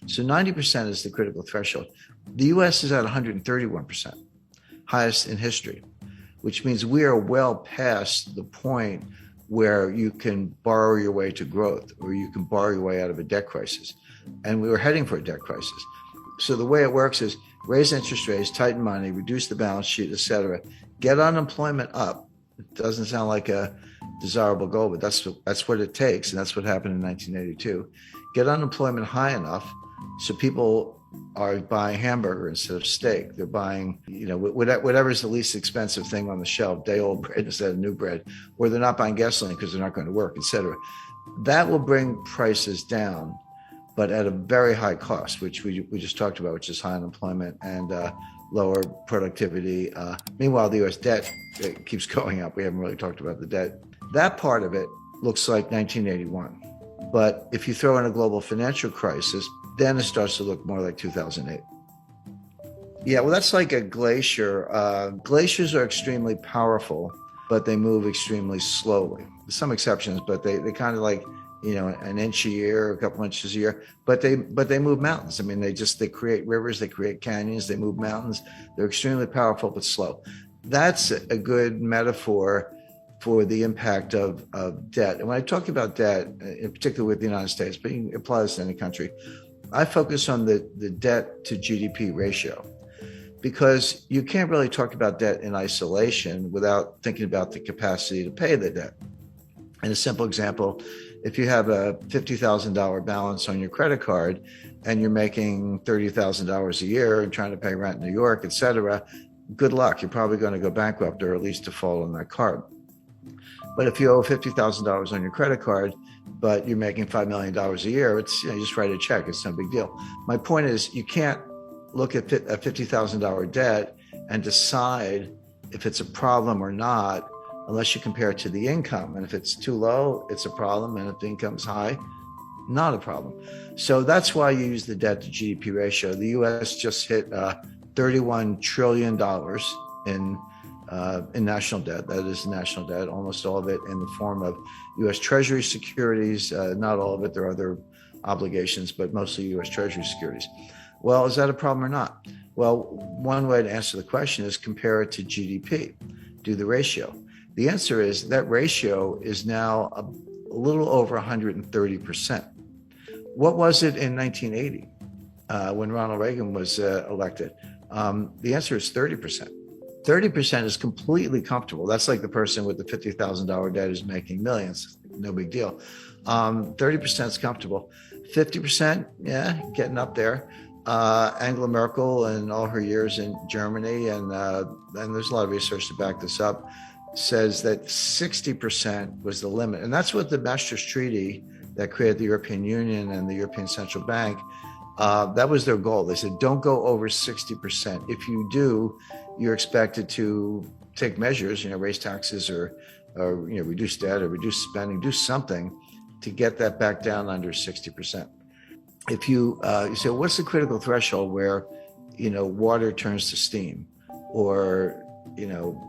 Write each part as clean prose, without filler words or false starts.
So 90% is the critical threshold. The US is at 131%, highest in history, which means we are well past the point where you can borrow your way to growth or you can borrow your way out of a debt crisis. And we were heading for a debt crisis. So the way it works is raise interest rates, tighten money, reduce the balance sheet, et cetera, get unemployment up. It doesn't sound like a desirable goal, but that's what it takes. And that's what happened in 1982. Get unemployment high enough so people are buying hamburger instead of steak. They're buying, whatever is the least expensive thing on the shelf, day-old bread instead of new bread, or they're not buying gasoline because they're not going to work, et cetera. That will bring prices down, but at a very high cost, which we just talked about, which is high unemployment and lower productivity. Meanwhile, the U.S. debt keeps going up. We haven't really talked about the debt. That part of it looks like 1981. But if you throw in a global financial crisis, then it starts to look more like 2008. Yeah, well, that's like a glacier. Glaciers are extremely powerful, but they move extremely slowly. There's some exceptions, but they kind of like, an inch a year, a couple inches a year, but they move mountains. I mean, they create rivers, they create canyons, they move mountains. They're extremely powerful, but slow. That's a good metaphor for the impact of debt. And when I talk about debt, in particular with the United States, but you can apply this to any country, I focus on the debt to GDP ratio, because you can't really talk about debt in isolation without thinking about the capacity to pay the debt. And a simple example, if you have a $50,000 balance on your credit card and you're making $30,000 a year and trying to pay rent in New York, et cetera, good luck. You're probably going to go bankrupt or at least default on that card. But if you owe $50,000 on your credit card, but you're making $5 million a year, it's, you just write a check. It's no big deal. My point is, you can't look at a $50,000 debt and decide if it's a problem or not unless you compare it to the income. And if it's too low, it's a problem. And if the income's high, not a problem. So that's why you use the debt to GDP ratio. The US just hit $31 trillion in national debt. That is national debt, almost all of it in the form of US Treasury securities. Not all of it, there are other obligations, but mostly US Treasury securities. Well, is that a problem or not? Well, one way to answer the question is compare it to GDP, do the ratio. The answer is that ratio is now a little over 130%. What was it in 1980 when Ronald Reagan was elected? The answer is 30%. 30% is completely comfortable. That's like the person with the $50,000 debt is making millions. No big deal. 30% is comfortable. 50%, yeah, getting up there. Angela Merkel and all her years in Germany, and there's a lot of research to back this up, says that 60% was the limit. And that's what the Maastricht Treaty that created the European Union and the European Central Bank, that was their goal. They said, don't go over 60%. If you do, you're expected to take measures, raise taxes or reduce debt or reduce spending, do something to get that back down under 60%. If you say, what's the critical threshold where, water turns to steam, or,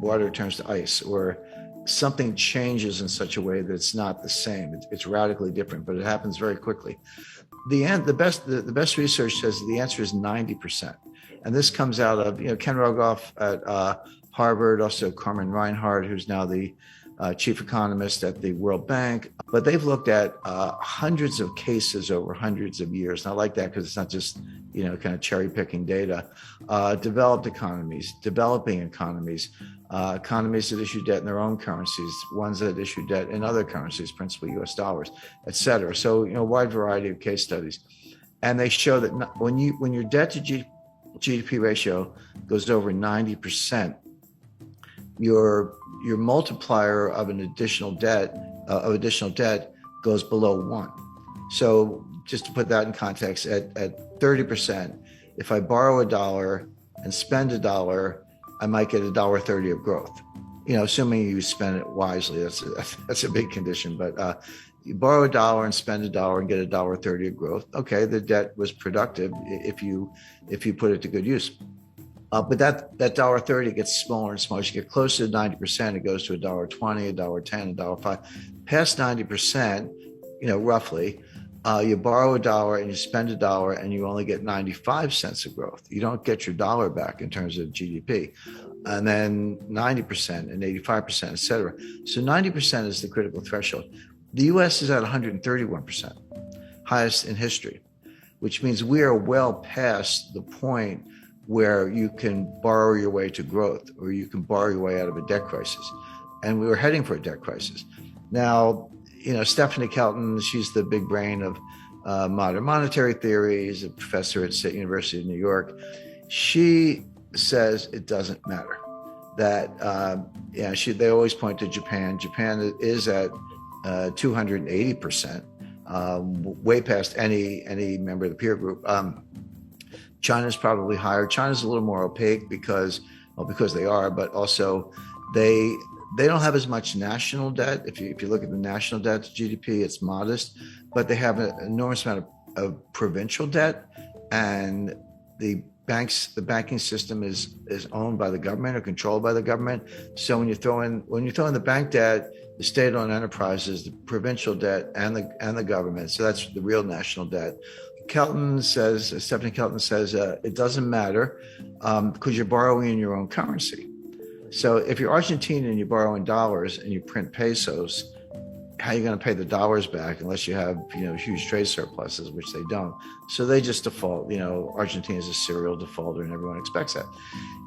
water turns to ice, or something changes in such a way that it's not the same. It's radically different, but it happens very quickly. The best research says the answer is 90%. And this comes out of, Ken Rogoff at Harvard, also Carmen Reinhart, who's now the chief economist at the World Bank. But they've looked at hundreds of cases over hundreds of years. And I like that because it's not just, kind of cherry picking data. Developed economies, developing economies, economies that issue debt in their own currencies, ones that issue debt in other currencies, principally US dollars, et cetera. So, a wide variety of case studies. And they show that when your debt to GDP ratio goes over 90%, your multiplier of additional debt goes below 1. So just to put that in context, at 30%, if I borrow $1 and spend $1, I might get $1.30 of growth. Assuming you spend it wisely, that's a big condition. But you borrow $1 and spend $1 and get $1.30 of growth. Okay, the debt was productive if you put it to good use. But that $1.30 gets smaller and smaller. As you get closer to 90%, it goes to $1.20, $1.10, $1.05. Past 90%, roughly, You borrow a dollar and you spend a dollar and you only get 95 cents of growth. You don't get your dollar back in terms of GDP. And then 90% and 85%, et cetera. So 90% is the critical threshold. The US is at 131%, highest in history, which means we are well past the point where you can borrow your way to growth or you can borrow your way out of a debt crisis. And we were heading for a debt crisis. Now, Stephanie Kelton, she's the big brain of modern monetary theory. She's a professor at State University of New York. She says it doesn't matter. That they always point to Japan. Japan is at 280%, way past any member of the peer group. China's probably higher. China's a little more opaque because they are, but also they don't have as much national debt. If you look at the national debt to GDP, it's modest, but they have an enormous amount of provincial debt, and the banking system is owned by the government or controlled by the government. So when you throw in the bank debt, the state-owned enterprises, the provincial debt, and the government, so that's the real national debt. Stephanie Kelton says it doesn't matter because you're borrowing in your own currency. So if you're Argentine and you borrow in dollars and you print pesos, how are you going to pay the dollars back unless you have huge trade surpluses, which they don't? So they just default. Argentina is a serial defaulter, and everyone expects that.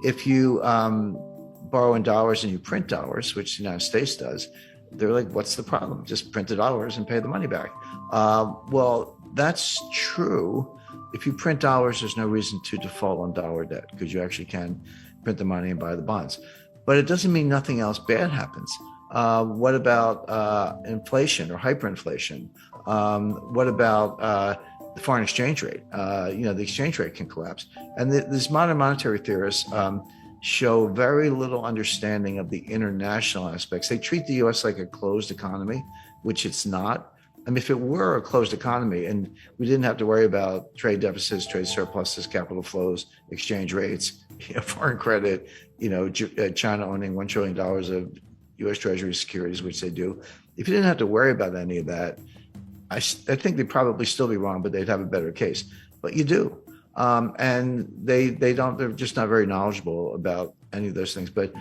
If you borrow in dollars and you print dollars, which the United States does, they're like, "What's the problem? Just print the dollars and pay the money back." Well, that's true. If you print dollars, there's no reason to default on dollar debt because you actually can print the money and buy the bonds. But it doesn't mean nothing else bad happens. What about inflation or hyperinflation? What about the foreign exchange rate? The exchange rate can collapse. And these modern monetary theorists show very little understanding of the international aspects. They treat the U.S. like a closed economy, which it's not. I mean, if it were a closed economy and we didn't have to worry about trade deficits, trade surpluses, capital flows, exchange rates, foreign credit, China owning $1 trillion of U.S. Treasury securities, which they do. If you didn't have to worry about any of that, I think they'd probably still be wrong, but they'd have a better case. But you do. And they don't, they're just not very knowledgeable about any of those things. But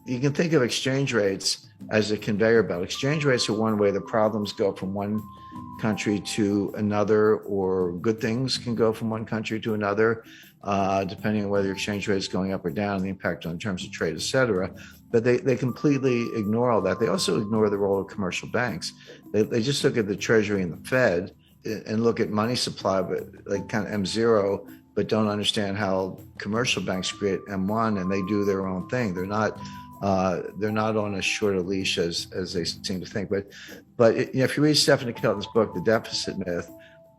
you can think of exchange rates as a conveyor belt. Exchange rates are one way the problems go from one country to another, or good things can go from one country to another, depending on whether your exchange rate is going up or down, the impact on terms of trade, et cetera. But they completely ignore all that. They also ignore the role of commercial banks. They just look at the Treasury and the Fed and look at money supply, but like kind of M0, but don't understand how commercial banks create M1 and they do their own thing. They're not on as short a leash as they seem to think. But if you read Stephanie Kelton's book, The Deficit Myth,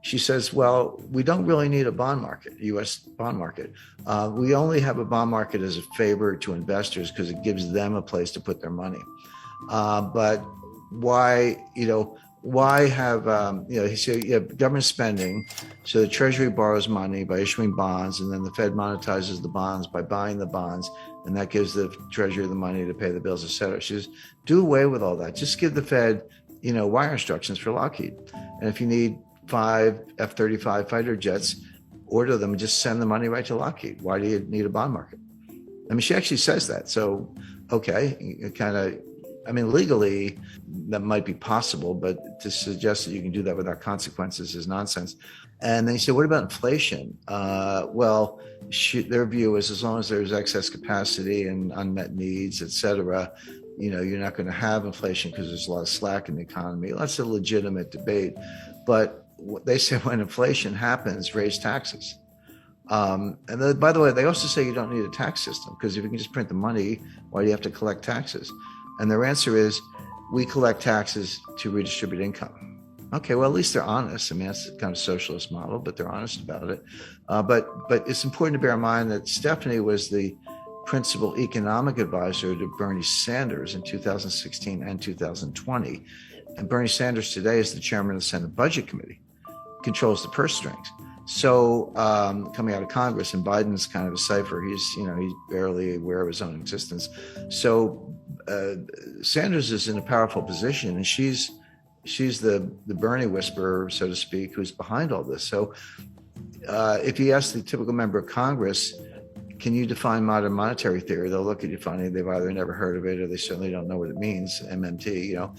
she says, well, we don't really need a bond market, U.S. bond market. We only have a bond market as a favor to investors because it gives them a place to put their money. But why have, he said, you have government spending, so the Treasury borrows money by issuing bonds, and then the Fed monetizes the bonds by buying the bonds, and that gives the Treasury the money to pay the bills, et cetera. She says, do away with all that. Just give the Fed, wire instructions for Lockheed. And if you need 5 F-35 fighter jets, order them and just send the money right to Lockheed. Why do you need a bond market? I mean, she actually says that. So, okay, legally that might be possible, but to suggest that you can do that without consequences is nonsense. And then you say, what about inflation? Their view is as long as there's excess capacity and unmet needs, et cetera, you're not going to have inflation because there's a lot of slack in the economy. That's a legitimate debate. But they say when inflation happens, raise taxes. And then, by the way, they also say you don't need a tax system because if you can just print the money, why do you have to collect taxes? And their answer is, we collect taxes to redistribute income. Okay, well, at least they're honest. I mean, that's kind of socialist model, but they're honest about it. But it's important to bear in mind that Stephanie was the principal economic advisor to Bernie Sanders in 2016 and 2020. And Bernie Sanders today is the chairman of the Senate Budget Committee, controls the purse strings. So coming out of Congress, and Biden's kind of a cipher. He's barely aware of his own existence. So Sanders is in a powerful position, and she's she's the Bernie whisperer, so to speak, who's behind all this. So if you ask the typical member of Congress, can you define modern monetary theory? They'll look at you funny. They've either never heard of it or they certainly don't know what it means, MMT, you know.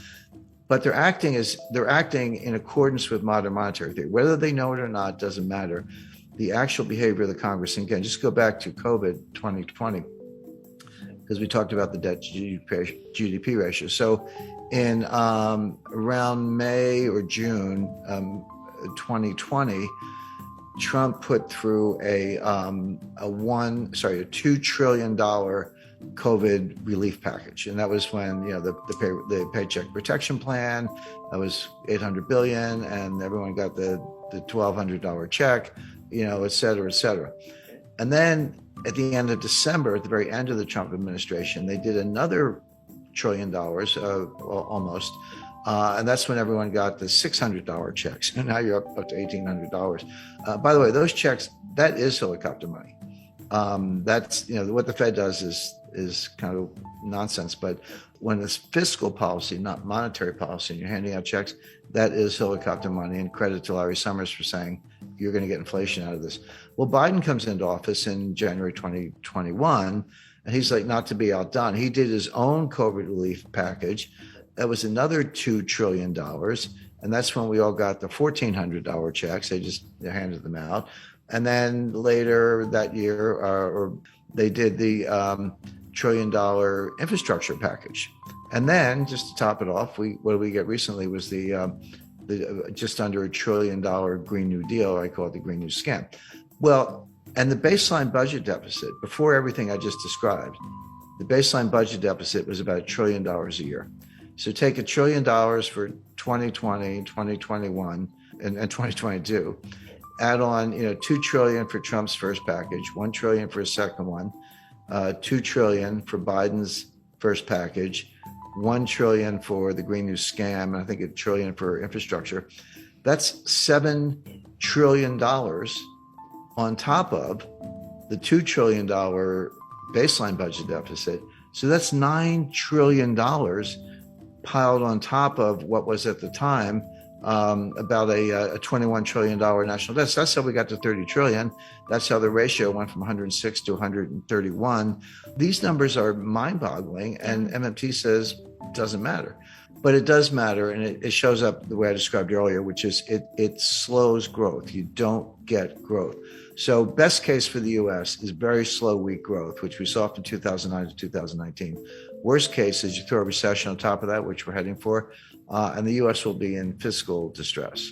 But they're acting in accordance with modern monetary theory. Whether they know it or not doesn't matter. The actual behavior of the Congress, and again, just go back to COVID 2020, because we talked about the debt to GDP ratio. So in around May or June 2020, Trump put through a $2 trillion COVID relief package, and that was when, you know, the Paycheck Protection Plan, that was $800 billion, and everyone got the $1,200 check, you know, et cetera, et cetera. And then at the end of December, at the very end of the Trump administration, they did another $1 trillion, almost. And that's when everyone got the $600 checks. And now you're up to $1,800. By the way, those checks, that is helicopter money. That's, you know, what the Fed does is kind of nonsense. But when it's fiscal policy, not monetary policy, and you're handing out checks, that is helicopter money. And credit to Larry Summers for saying you're going to get inflation out of this. Well, Biden comes into office in January 2021, and he's like, not to be outdone, he did his own COVID relief package. That was another $2 trillion. And that's when we all got the $1,400 checks. They handed them out. And then later that year, or they did the $1 trillion infrastructure package. And then just to top it off, what did we get recently was the just under $1 trillion Green New Deal. I call it the Green New Scam. Well, and the baseline budget deficit, before everything I just described, the baseline budget deficit was about $1 trillion a year. So take $1 trillion for 2020, 2021, and 2022. Add on, you know, $2 trillion for Trump's first package, $1 trillion for his second one, $2 trillion for Biden's first package, $1 trillion for the Green New Scam, and I think $1 trillion for infrastructure. That's $7 trillion on top of the $2 trillion baseline budget deficit. So that's $9 trillion piled on top of what was at the time about a $21 trillion national debt. So that's how we got to 30 trillion. That's how the ratio went from 106 to 131. These numbers are mind-boggling, and MMT says it doesn't matter. But it does matter, and it shows up the way I described earlier, which is it slows growth. You don't get growth. So best case for the U.S. is very slow, weak growth, which we saw from 2009 to 2019. Worst case is you throw a recession on top of that, which we're heading for, and the U.S. will be in fiscal distress.